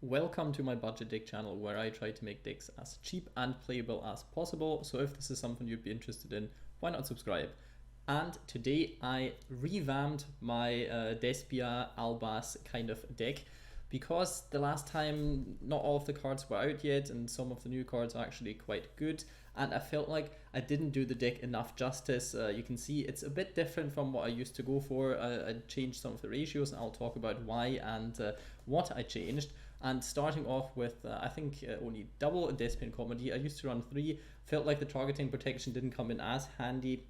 Welcome to my budget deck channel where I try to make decks as cheap and playable as possible. So if this is something you'd be interested in, why not subscribe? And today I revamped my Despia Albaz kind of deck because the last time not all of the cards were out yet and some of the new cards are actually quite good, and I felt like I didn't do the deck enough justice. You can see it's a bit different from what I used to go for. I changed some of the ratios and I'll talk about why and what I changed. And starting off with, I think only double Despian Comedy. I used to run 3, felt like the targeting protection didn't come in as handy.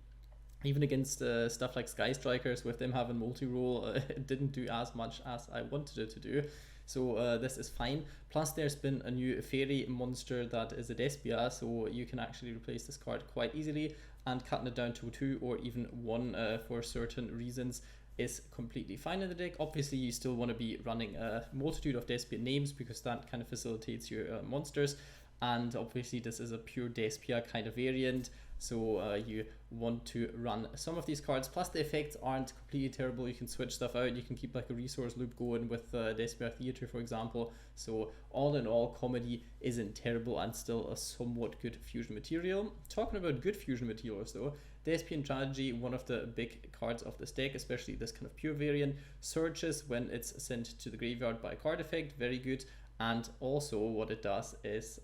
Even against stuff like Sky Strikers, with them having multi-roll, it didn't do as much as I wanted it to do. So this is fine. Plus there's been a new fairy monster that is a Despia, so you can actually replace this card quite easily, and cutting it down to 2 or even 1 for certain reasons is completely fine in the deck. Obviously you still want to be running a multitude of Despia names because that kind of facilitates your monsters, and obviously this is a pure Despia kind of variant, so you want to run some of these cards. Plus the effects aren't completely terrible. You can switch stuff out. You can keep like a resource loop going with Despia Theater, for example. So all in all, Comedy isn't terrible and still a somewhat good fusion material. Talking about good fusion materials though, Despian Tragedy, one of the big cards of this deck, especially this kind of pure variant, surges when it's sent to the graveyard by a card effect, very good. And also what it does is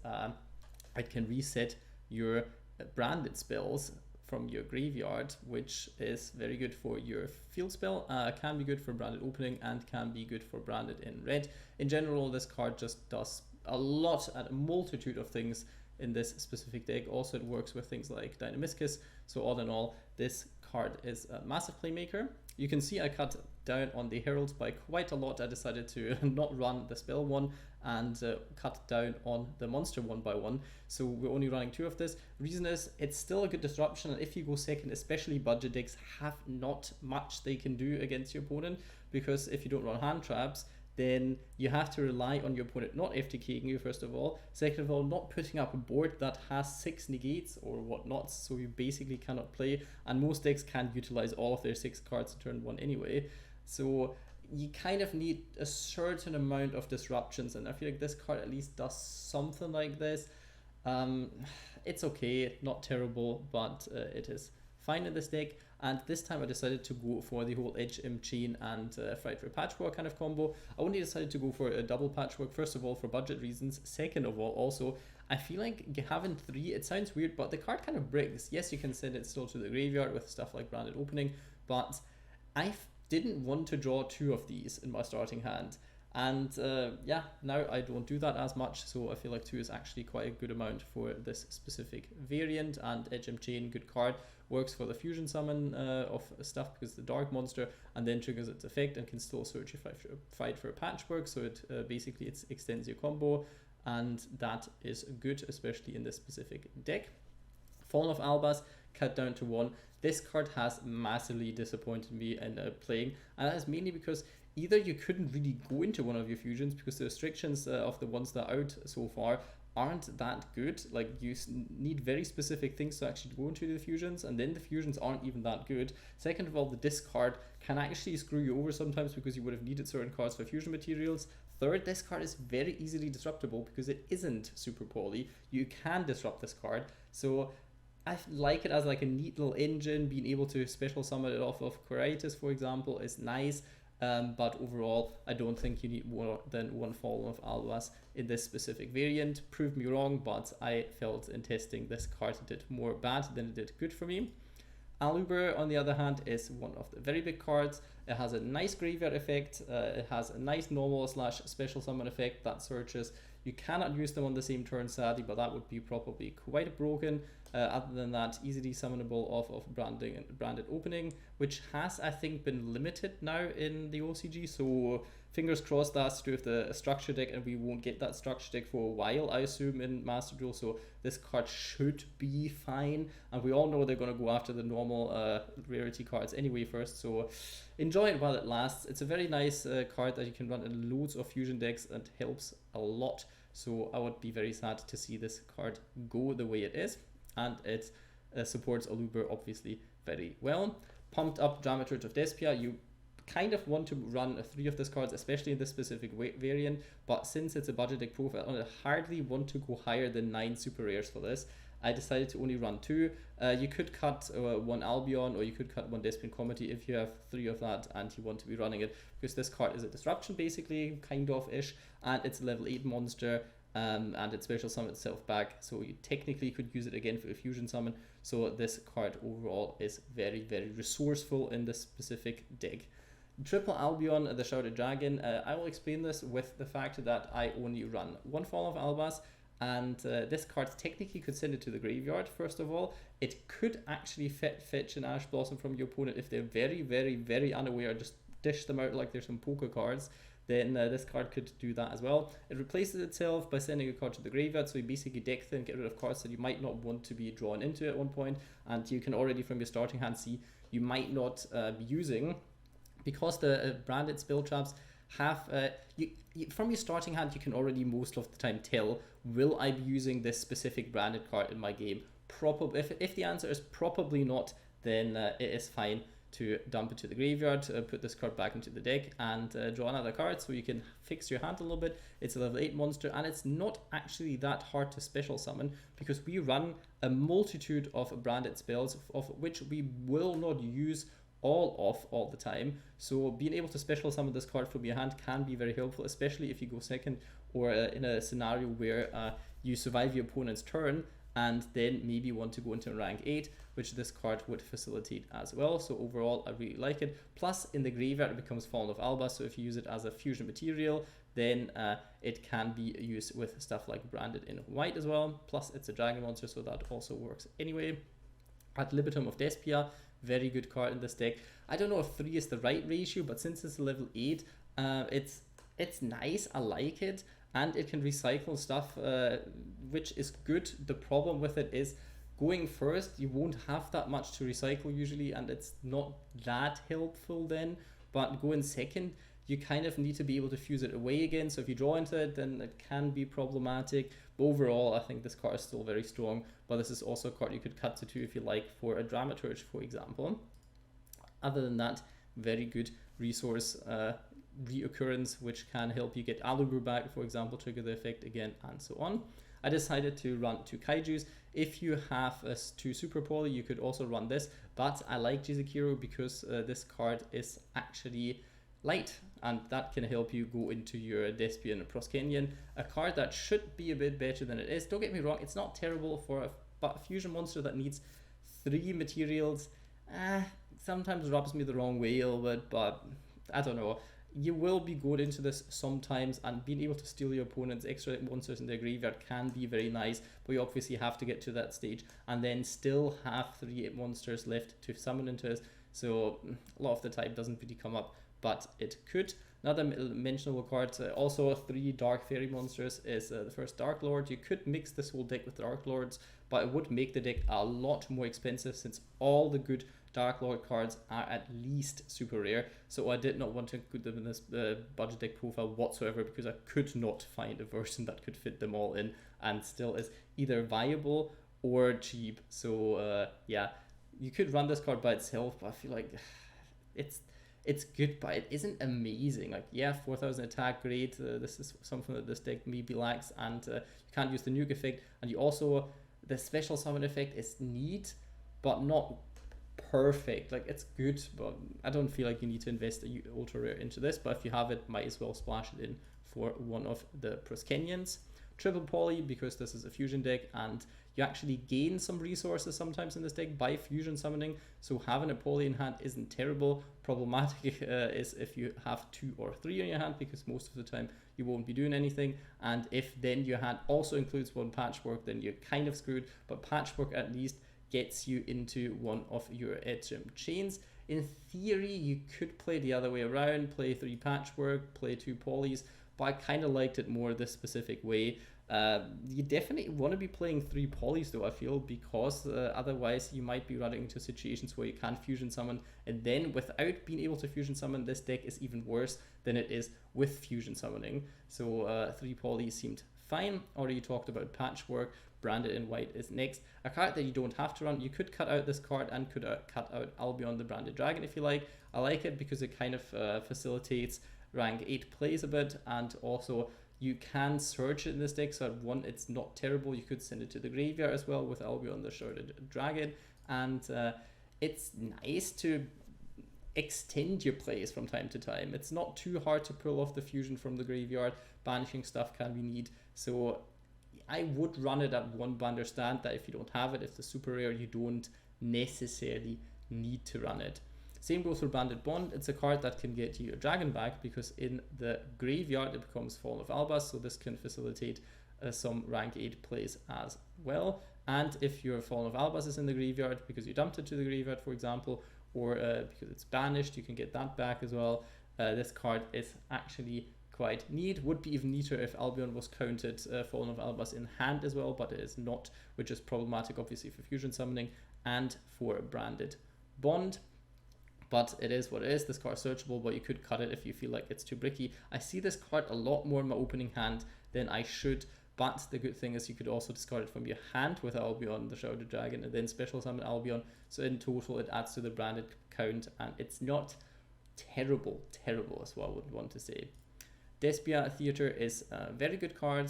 it can reset your branded spells from your graveyard, which is very good for your field spell, can be good for branded opening, and can be good for branded in red. In general, this card just does a lot and a multitude of things in this specific deck. Also, it works with things like Dynamiscus, so all in all, this card is a massive playmaker. You can see I cut down on the heralds by quite a lot. I decided to not run the spell one and cut down on the monster one by one. So we're only running 2 of this. Reason is it's still a good disruption, and if you go second, especially budget decks have not much they can do against your opponent, because if you don't run hand traps, then you have to rely on your opponent not FTKing you, first of all. Second of all, not putting up a board that has 6 negates or whatnot, so you basically cannot play, and most decks can't utilize all of their 6 cards in turn 1 anyway. So you kind of need a certain amount of disruptions, and I feel like this card at least does something like this. It's okay, not terrible, but it is fine in this deck. And this time I decided to go for the whole Edge Chain and Frightfur Patchwork kind of combo. I only decided to go for a double Patchwork, first of all for budget reasons, second of all also I feel like having 3, it sounds weird, but the card kind of breaks. Yes, you can send it still to the graveyard with stuff like Branded Opening, but I didn't want to draw 2 of these in my starting hand. And yeah, now I don't do that as much, so I feel like 2 is actually quite a good amount for this specific variant. And Edge Chain, good card, works for the fusion summon of stuff because the dark monster, and then triggers its effect and can still search your fight for a Patchwork, so it basically it extends your combo, and that is good, especially in this specific deck. Fallen of Albaz, cut down to 1. This card has massively disappointed me in playing, and that is mainly because either you couldn't really go into one of your fusions because the restrictions of the ones that are out so far aren't that good. Like, you need very specific things to actually go into the fusions, and then the fusions aren't even that good. Second of all, the discard can actually screw you over sometimes because you would have needed certain cards for fusion materials. Third, this card is very easily disruptible because it isn't super poly. You can disrupt this card, so I like it as like a neat little engine. Being able to special summon it off of Kaijus, for example, is nice. But overall, I don't think you need more than 1 Fallen of Albaz in this specific variant. Prove me wrong, but I felt in testing this card did more bad than it did good for me. Aluber, on the other hand, is one of the very big cards. It has a nice graveyard effect. It has a nice normal / special summon effect that searches. You cannot use them on the same turn, sadly, but that would be probably quite broken. Other than that, easily summonable off of branded opening, which has, I think, been limited now in the OCG. So fingers crossed that's true of the structure deck, and we won't get that structure deck for a while, I assume, in Master Duel. So this card should be fine, and we all know they're going to go after the normal rarity cards anyway first. So enjoy it while it lasts. It's a very nice card that you can run in loads of fusion decks and helps a lot. So I would be very sad to see this card go the way it is. And it supports Aluber obviously very well. Pumped up Dramaturge of Despia. You kind of want to run 3 of these cards, especially in this specific variant, but since it's a budget deck profile, I hardly want to go higher than 9 super rares for this. I decided to only run 2. You could cut 1 Albion, or you could cut 1 Despia Comedy if you have 3 of that and you want to be running it, because this card is a disruption basically, kind of ish, and it's a level 8 monster. And it special summon itself back, so you technically could use it again for a fusion summon. So this card overall is very, very resourceful in this specific deck. Triple Albion, the Shrouded Dragon. I will explain this with the fact that I only run 1 Fall of Albaz, and this card technically could send it to the graveyard. First of all, it could actually fetch an Ash Blossom from your opponent if they're very, very, very unaware. Just dish them out like there's some poker cards. Then this card could do that as well. It replaces itself by sending a card to the graveyard, so you basically deck thin, get rid of cards that you might not want to be drawn into at one point, and you can already from your starting hand see you might not be using, because the branded spell traps have, from your starting hand you can already most of the time tell, will I be using this specific branded card in my game? Probably, if the answer is probably not, then it is fine to dump it to the graveyard, put this card back into the deck, and draw another card, so you can fix your hand a little bit. It's a level 8 monster, and it's not actually that hard to special summon, because we run a multitude of branded spells, of which we will not use all the time. So being able to special summon this card from your hand can be very helpful, especially if you go second, or in a scenario where you survive your opponent's turn and then maybe want to go into rank 8, which this card would facilitate as well. So overall, I really like it. Plus, in the graveyard, it becomes Fallen of Alba, so if you use it as a fusion material, then it can be used with stuff like branded in white as well. Plus, it's a dragon monster, so that also works anyway. Ad Libitum of Despia, very good card in this deck. I don't know if 3 is the right ratio, but since it's a level 8, it's nice, I like it. And it can recycle stuff, which is good. The problem with it is, going first, you won't have that much to recycle usually, and it's not that helpful then. But going second, you kind of need to be able to fuse it away again. So if you draw into it, then it can be problematic. But overall, I think this card is still very strong. But this is also a card you could cut to 2 if you like, for a Dramaturge, for example. Other than that, very good resource reoccurrence, which can help you get Aluber back, for example, trigger the effect again, and so on. I decided to run 2 Kaijus. If you have 2 Super Poly, you could also run this, but I like Jizukiro because this card is actually light, and that can help you go into your Despia and Proskenyan, a card that should be a bit better than it is. Don't get me wrong, it's not terrible for a fusion monster that needs 3 materials. Sometimes rubs me the wrong way a little bit, but I don't know. You will be good into this sometimes, and being able to steal your opponent's extra monsters in their graveyard can be very nice, but you obviously have to get to that stage and then still have 3 monsters left to summon into it. So a lot of the time doesn't really come up, but it could. Another mentionable card, also 3 Dark Fairy monsters, is the first Dark Lord. You could mix this whole deck with Dark Lords, but it would make the deck a lot more expensive since all the good Dark Lord cards are at least super rare. So I did not want to include them in this budget deck profile whatsoever, because I could not find a version that could fit them all in and still is either viable or cheap. So yeah, you could run this card by itself, but I feel like it's good, but it isn't amazing. Like, yeah, 4000 attack, great. This is something that this deck maybe lacks, and you can't use the nuke effect. And you also, the special summon effect is neat, but not perfect. Like, it's good, but I don't feel like you need to invest a ultra rare into this. But if you have it, might as well splash it in for one of the Proskenyans. Triple Poly, because this is a fusion deck, and you actually gain some resources sometimes in this deck by fusion summoning. So having a Poly in hand isn't terrible. Problematic is if you have 2 or 3 in your hand, because most of the time you won't be doing anything. And if then your hand also includes 1 Patchwork, then you're kind of screwed. But Patchwork at least gets you into one of your Etchem chains. In theory, you could play the other way around, play 3 Patchwork, play 2 Polys, but I kind of liked it more this specific way. You definitely want to be playing 3 Polys though, I feel, because otherwise you might be running into situations where you can't fusion summon, and then without being able to fusion summon, this deck is even worse than it is with fusion summoning. So 3 Polys seemed fine. Already talked about Patchwork. Branded in white is next. A card that you don't have to run. You could cut out this card and could cut out Albion the Branded Dragon if you like. I like it because it kind of facilitates rank 8 plays a bit, and also you can search it in this deck, so at 1 it's not terrible. You could send it to the graveyard as well with Albion the Shrouded Dragon, and it's nice to extend your plays from time to time. It's not too hard to pull off the fusion from the graveyard. Banishing stuff can be neat, so I would run it at 1, but understand that if you don't have it, if it's super rare, you don't necessarily need to run it. Same goes for Bandit Bond. It's a card that can get you a dragon back, because in the graveyard it becomes Fallen of Albaz, so this can facilitate some rank 8 plays as well. And if your Fallen of Albaz is in the graveyard because you dumped it to the graveyard, for example, or because it's banished, you can get that back as well. This card is actually quite neat. Would be even neater if Albion was counted Fallen of Albaz in hand as well, but it is not, which is problematic obviously for fusion summoning and for Branded Bond. But it is what it is. This card is searchable, but you could cut it if you feel like it's too bricky. I see this card a lot more in my opening hand than I should, but the good thing is you could also discard it from your hand with Albion, the Shrouded Dragon, and then special summon Albion. So in total, it adds to the branded count, and it's not terrible is what I would want to say. Despia Theater is a very good card.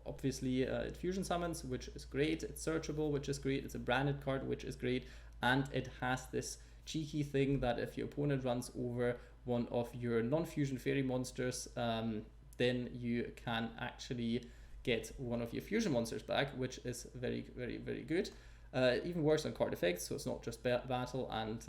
Obviously, it fusion summons, which is great. It's searchable, which is great. It's a branded card, which is great. And it has this cheeky thing that if your opponent runs over one of your non-fusion fairy monsters, then you can actually get one of your fusion monsters back, which is very, very, very good. It even works on card effects, so it's not just battle, and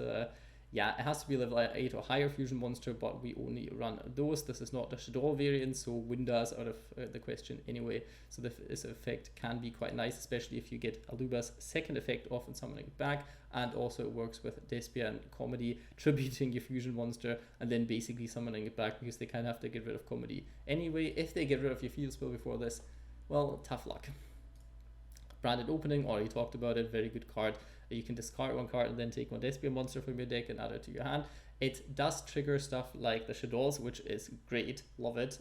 yeah, it has to be level 8 or higher fusion monster, but we only run those. This is not the Shadow variant, so Winda's out of the question anyway. So this effect can be quite nice, especially if you get Aluba's second effect off and summoning it back. And also it works with Despia and Comedy, tributing your fusion monster and then basically summoning it back, because they kind of have to get rid of Comedy anyway. If they get rid of your field spell before this, well, tough luck. Branded Opening, already talked about it, very good card. You can discard one card and then take one Despia monster from your deck and add it to your hand. It does trigger stuff like the Shadows, which is great, love it,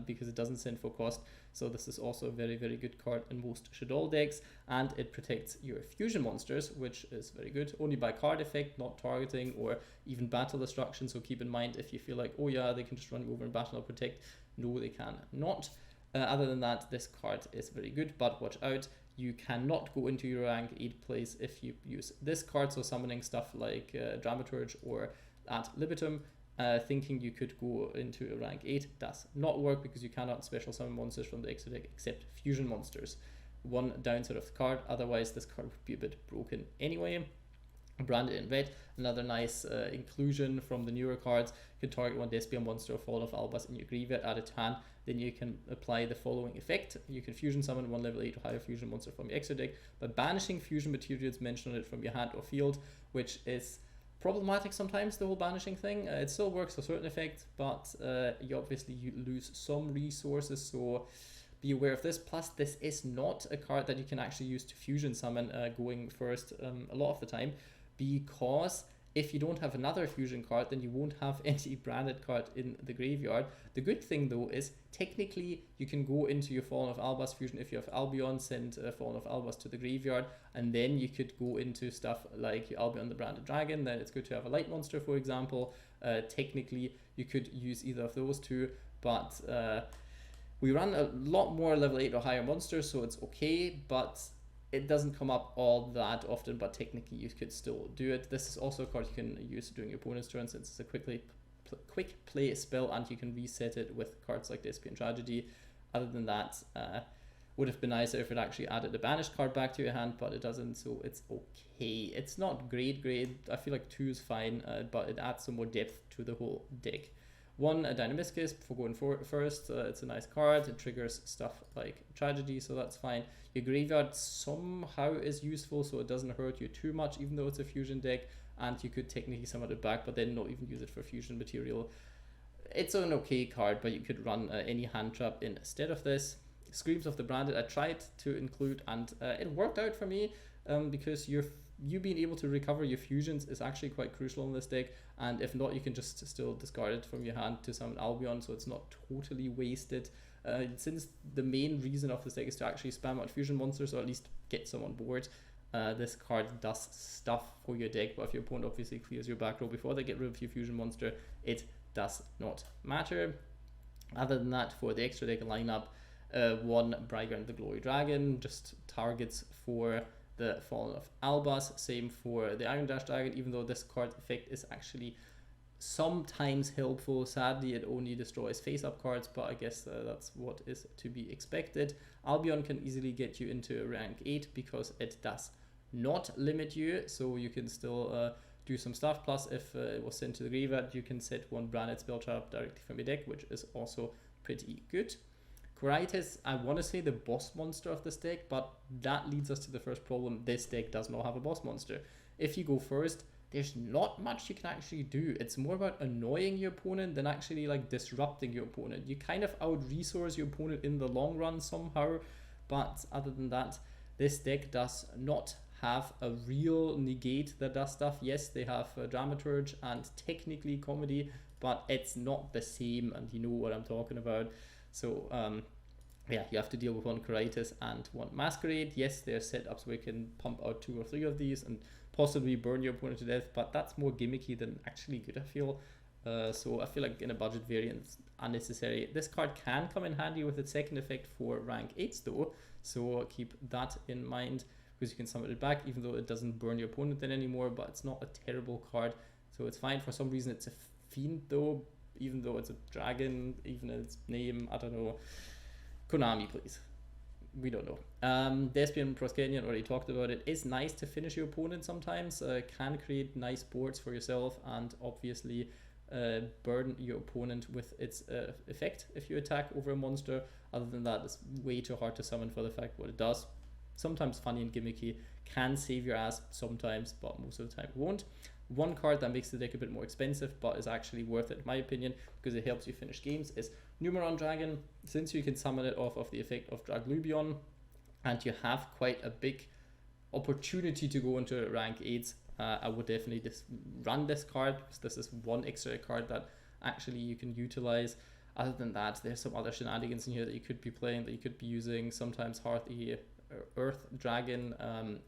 because it doesn't send for cost. So this is also a very, very good card in most Shadow decks, and it protects your fusion monsters, which is very good, only by card effect, not targeting or even battle destruction. So keep in mind, if you feel like, oh yeah, they can just run you over in battle or protect, no, they can not. Other than that, this card is very good, but watch out. You cannot go into your rank 8 place if you use this card, so summoning stuff like Dramaturge or Ad Libitum, thinking you could go into a rank 8 does not work, because you cannot special summon monsters from the extra deck except fusion monsters. One downside of the card, otherwise this card would be a bit broken anyway. Branded in red, another nice inclusion from the newer cards. You can target one Despia monster or Fall of Albaz in your graveyard, add it to hand. Then you can apply the following effect. You can fusion summon one level 8 or higher fusion monster from your extra deck by banishing fusion materials mentioned on it from your hand or field, which is problematic sometimes, the whole banishing thing. It still works for certain effects, but you lose some resources, so be aware of this. Plus, this is not a card that you can actually use to fusion summon going first a lot of the time, because if you don't have another fusion card, then you won't have any branded card in the graveyard. The good thing though is, technically you can go into your Fallen of Albaz fusion. If you have Albion, send Fallen of Albaz to the graveyard, and then you could go into stuff like your Albion the Branded Dragon. Then it's good to have a light monster, for example. Technically you could use either of those two, but we run a lot more level 8 or higher monsters, so it's okay, but it doesn't come up all that often, but technically you could still do it. This is also a card you can use during your opponent's turn, since it's a quick play spell, and you can reset it with cards like Despia and Tragedy. Other than that, would have been nicer if it actually added a banished card back to your hand, but it doesn't, so it's okay. It's not great. I feel like 2 is fine, but it adds some more depth to the whole deck. One, Dynamiscus, for going first. It's a nice card. It triggers stuff like Tragedy, so that's fine. Your graveyard somehow is useful, so it doesn't hurt you too much, even though it's a fusion deck, and you could technically summon it back, but then not even use it for fusion material. It's an okay card, but you could run any hand trap instead of this. Screams of the Branded, I tried to include, and it worked out for me, because you being able to recover your fusions is actually quite crucial in this deck, and if not, you can just still discard it from your hand to summon Albion, so it's not totally wasted. Since the main reason of this deck is to actually spam out fusion monsters, or at least get some on board, this card does stuff for your deck, but if your opponent obviously clears your back row before they get rid of your fusion monster, it does not matter. Other than that, for the extra deck lineup, 1 Brygger the Glory Dragon, just targets for the Fallen of Albaz. Same for the Iron Dash Dragon, even though this card effect is actually sometimes helpful. Sadly, it only destroys face-up cards, but I guess that's what is to be expected. Albion can easily get you into rank 8 because it does not limit you, so you can still do some stuff. Plus, if it was sent to the graveyard, you can set 1 branded spell trap directly from your deck, which is also pretty good. Kaijus, I want to say the boss monster of this deck, but that leads us to the first problem. This deck does not have a boss monster. If you go first, there's not much you can actually do. It's more about annoying your opponent than actually like disrupting your opponent. You kind of out-resource your opponent in the long run somehow, but other than that, this deck does not have a real negate that does stuff. Yes, they have Dramaturge and technically Comedy, but it's not the same, and you know what I'm talking about. So yeah, you have to deal with 1 Kaijus and 1 Masquerade. Yes, they're set up so we can pump out 2 or 3 of these and possibly burn your opponent to death, but that's more gimmicky than actually good, I feel. So I feel like in a budget variant, it's unnecessary. This card can come in handy with its second effect for rank 8s though, so keep that in mind, because you can summon it back, even though it doesn't burn your opponent then anymore, but it's not a terrible card, so it's fine. For some reason it's a fiend though, even though it's a dragon, even its name, I don't know. Konami, please. We don't know. Despia and Proskenian already talked about it. It's nice to finish your opponent sometimes. Can create nice boards for yourself, and obviously burden your opponent with its effect if you attack over a monster. Other than that, it's way too hard to summon for the fact what it does. Sometimes funny and gimmicky, can save your ass sometimes, but most of the time it won't. 1 card that makes the deck a bit more expensive but is actually worth it in my opinion, because it helps you finish games, is Numeron Dragon. Since you can summon it off of the effect of Draglubion, and you have quite a big opportunity to go into rank 8s, I would definitely just run this card, because this is 1 extra card that actually you can utilize. Other than that, there's some other shenanigans in here that you could be playing, that you could be using. Sometimes Hearthy Earth Dragon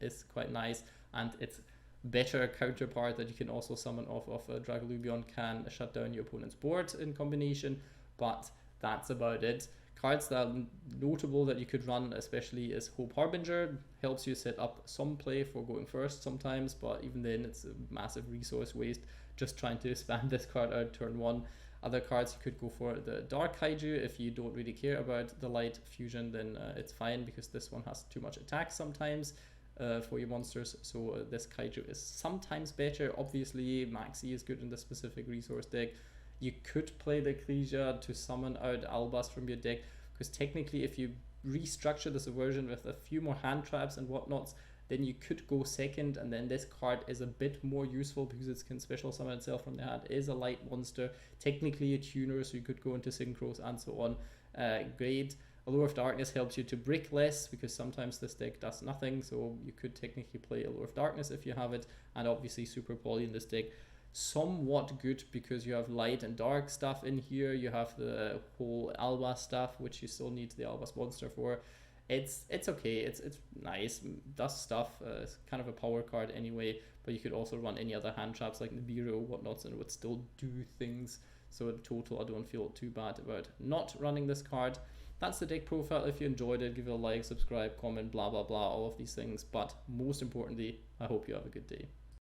is quite nice, and its better counterpart that you can also summon off of Draglubion can shut down your opponent's board in combination, but that's about it. Cards that are notable that you could run especially is Hope Harbinger. Helps you set up some play for going first sometimes, but even then it's a massive resource waste just trying to spam this card out turn 1. Other cards, you could go for the Dark Kaiju. If you don't really care about the light fusion, then it's fine, because this one has too much attack sometimes for your monsters, so this Kaiju is sometimes better. Obviously Maxi is good in this specific resource deck. You could play the Ecclesia to summon out Albaz from your deck, because technically if you restructure this version with a few more hand traps and whatnots, then you could go second, and then this card is a bit more useful because it can special summon itself from the hand. It is a light monster, technically a tuner, so you could go into synchros and so on. Great. Allure of Darkness helps you to brick less, because sometimes this deck does nothing, so you could technically play Allure of Darkness if you have it. And obviously Super Poly in this deck, somewhat good, because you have light and dark stuff in here. You have the whole Albaz stuff, which you still need the Albaz monster for. It's okay, it's nice, does stuff. It's kind of a power card anyway, but you could also run any other hand traps like Nibiru or whatnots, and it would still do things. So in total, I don't feel too bad about not running this card. That's the deck profile. If you enjoyed it, give it a like, subscribe, comment, blah blah blah, all of these things. But most importantly, I hope you have a good day.